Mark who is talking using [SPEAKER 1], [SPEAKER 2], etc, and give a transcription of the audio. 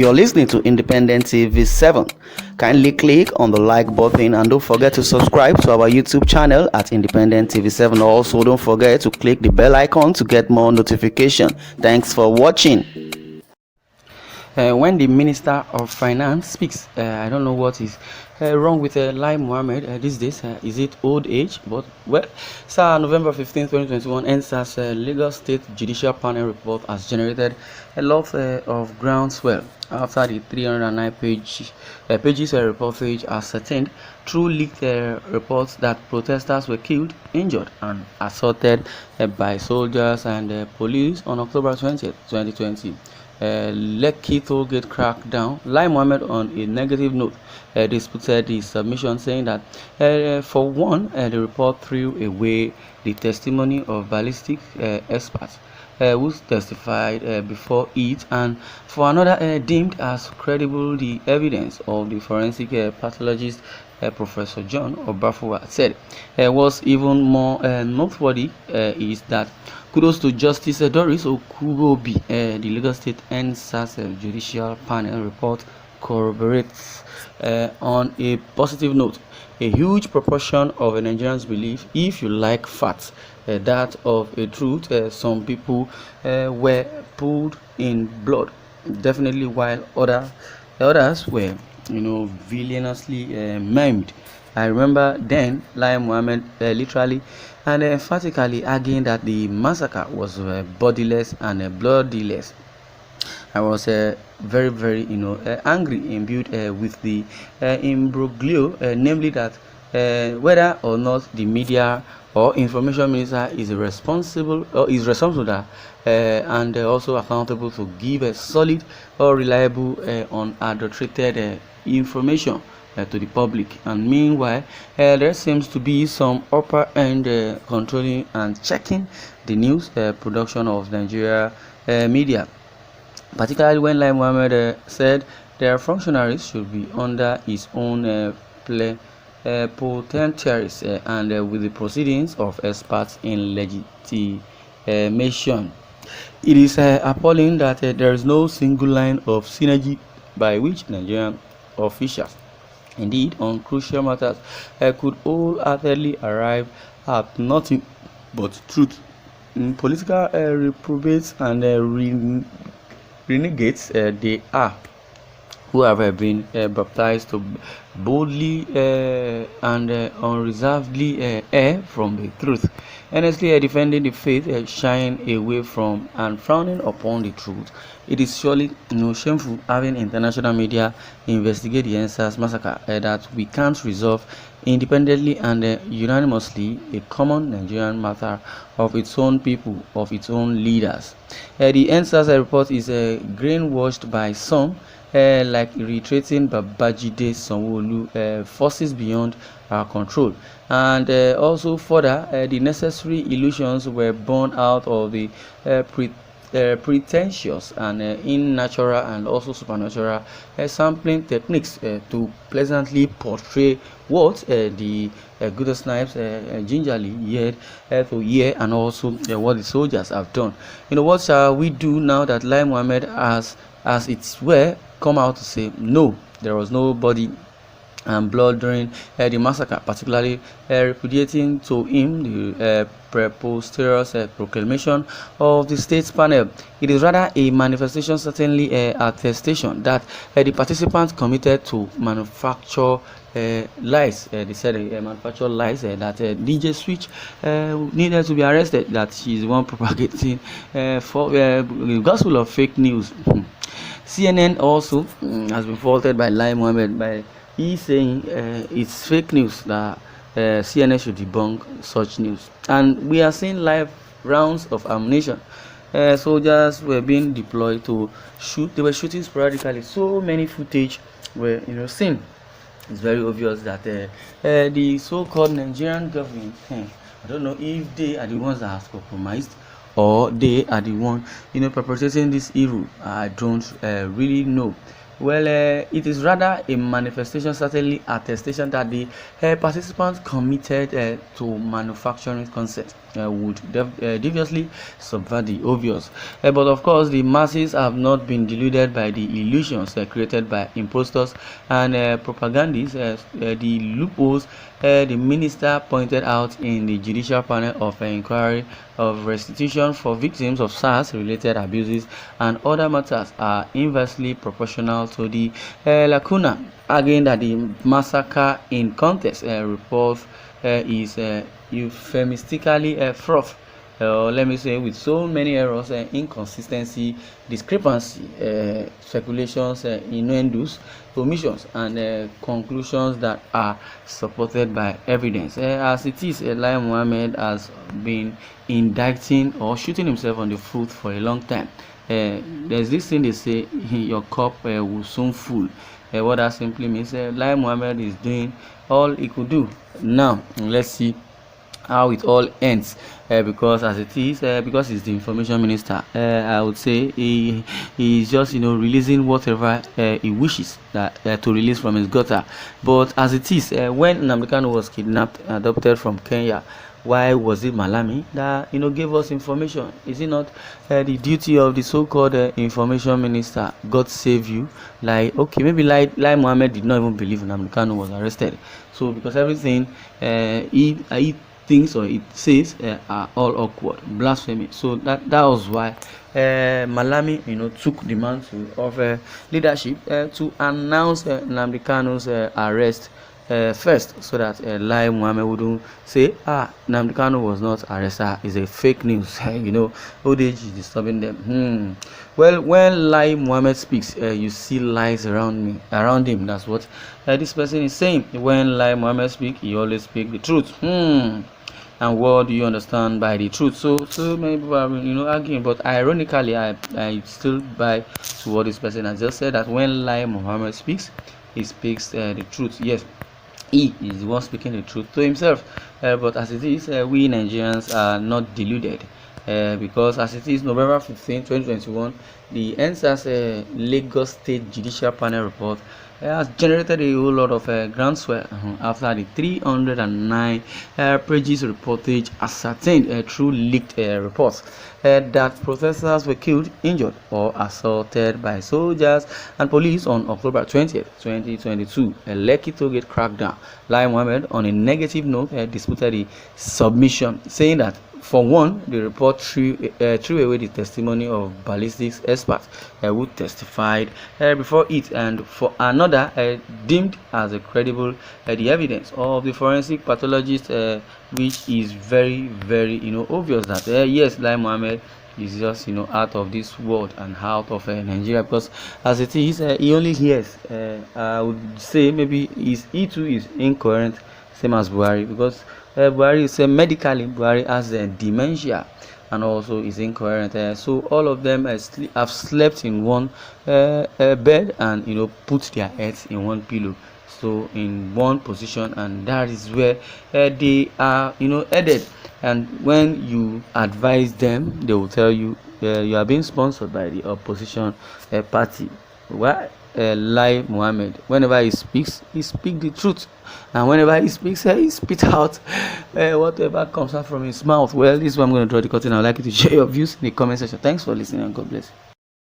[SPEAKER 1] You're listening to Independent TV 7. Kindly click on the like button and don't forget to subscribe to our YouTube channel at Independent TV 7. Also, don't forget to click the bell icon to get more notification. Thanks for watching. When the Minister of Finance speaks, I don't know what is wrong with LiE Mohammed these days. Is it old age? But well, sir, November 15, 2021, NSA's Lagos State Judicial Panel report has generated a lot of groundswell after the 309 pages reportage ascertained through leaked reports that protesters were killed, injured, and assaulted by soldiers and police on October 20th, 2020. LiE tollgate crackdown. LiE Mohammed, on a negative note, disputed the submission, saying that for one, the report threw away the testimony of ballistic experts who testified before it, and for another, deemed as credible the evidence of the forensic pathologist Professor John Obafuwa said. Was even more noteworthy is that kudos to Justice Doris Okubobi. The Lagos State NSAS Judicial Panel report corroborates on a positive note. A huge proportion of Nigerians believe, if you like facts, that of a truth, some people were pulled in blood, definitely, while others were, villainously maimed. I remember then LiE Mohammed literally and emphatically arguing that the massacre was bodiless and bloodless. I was very, very, angry, imbued with the imbroglio, namely that whether or not the media or information minister is responsible that and also accountable to give a solid or reliable unadulterated information to the public. And meanwhile, there seems to be some upper end controlling and checking the news production of Nigeria media, particularly when LiE Mohammed said their functionaries should be under his own potentiaries and with the proceedings of experts in legitimation. It is appalling that there is no single line of synergy by which Nigerian officials, indeed on crucial matters, could wholeheartedly arrive at nothing but truth. Political reprobates and renegades they are, who have been baptized to boldly and unreservedly err from the truth, honestly defending the faith, shying away from and frowning upon the truth. It is surely shameful having international media investigate the NSAS massacre that we can't resolve independently and unanimously a common Nigerian matter of its own people, of its own leaders. The NSAS report is brainwashed by some, like reiterating Babajide Sanwo-Olu, forces beyond our control, and also further the necessary illusions were born out of the pretentious and unnatural and also supernatural sampling techniques to pleasantly portray what the good snipes gingerly year to year, and also what the soldiers have done. What shall we do now that LiE Mohammed has, as it were, come out to say no, there was no body and blood during the massacre, particularly repudiating to him the preposterous proclamation of the state's panel? It is rather a manifestation, certainly attestation, that the participants committed to manufacture lies. They said manufacture lies that DJ Switch needed to be arrested, that she is the one propagating for the gospel of fake news. CNN also has been faulted by LiE Mohammed by saying it's fake news, that CNN should debunk such news. And we are seeing live rounds of ammunition. Soldiers were being deployed to shoot. They were shooting sporadically. So many footage were seen. It's very obvious that the so-called Nigerian government, I don't know if they are the ones that have compromised or they are the one perpetrating this evil. I don't really know. Well, it is rather a manifestation, certainly attestation, that the participants committed to manufacturing concept would deviously subvert the obvious. But of course, the masses have not been deluded by the illusions created by impostors and propagandists. The loopholes the minister pointed out in the judicial panel of inquiry of restitution for victims of SARS-related abuses and other matters are inversely proportional to the lacuna, arguing that the massacre in context report is euphemistically fraught, or let me say, with so many errors, inconsistency, discrepancy, speculations, innuendos, omissions, and conclusions that are supported by evidence. As it is, LiE Mohammed has been indicting or shooting himself on the foot for a long time. There's this thing they say, your cup will soon full. What that simply means, LiE Mohammed is doing all he could do. Now, let's see how it all ends, because as it is, because he's the information minister, I would say he's just releasing whatever he wishes that to release from his gutter. But as it is, when Nnamdi Kanu was kidnapped, adopted from Kenya, why was it Malami that gave us information? Is it not the duty of the so-called information minister? God save you. Like, okay, maybe LiE Mohammed did not even believe Nnamdi Kanu was arrested, so because everything he thinks or it says are all awkward, blasphemy. So that was why Malami took the mantle of leadership to announce Nnamdi Kanu's arrest first, so that LiE Mohammed wouldn't say Nnamdi Kanu was not arrested, is a fake news. Old age is disturbing them. Well, when LiE Mohammed speaks, you see lies around him. That's what this person is saying. When LiE Mohammed speaks, he always speaks the truth. And what do you understand by the truth? So many people are arguing, but ironically, I still buy to what this person has just said, that when LiE Mohammed speaks, he speaks the truth. Yes, he is the one speaking the truth to himself. But as it is, we Nigerians are not deluded. Because as it is, November 15, 2021, the NSAS Lagos State Judicial Panel report has generated a whole lot of groundswell after the 309 pages reportage ascertained through leaked reports that protesters were killed, injured, or assaulted by soldiers and police on October 20th, 2022. A LiE Tollgate crackdown. LiE Mohammed, on a negative note, disputed the submission, saying that, for one, the report threw away the testimony of ballistics experts who testified before it, and for another, deemed as credible the evidence of the forensic pathologist, which is very, very obvious that yes, LiE Mohammed is just out of this world and out of Nigeria, because as it is, he only hears. I would say maybe he too is incoherent, same as Buhari, because Buhari is medically, Buhari has dementia and also is incoherent. So all of them have slept in one bed and put their heads in one pillow, so in one position, and that is where they are headed. And when you advise them, they will tell you you are being sponsored by the opposition party. Why? LiE Mohammed, whenever he speaks the truth, and whenever he speaks, he spit out whatever comes out from his mouth. Well, this is where I'm going to draw the curtain. I'd like you to share your views in the comment section. Thanks for listening, and God bless you.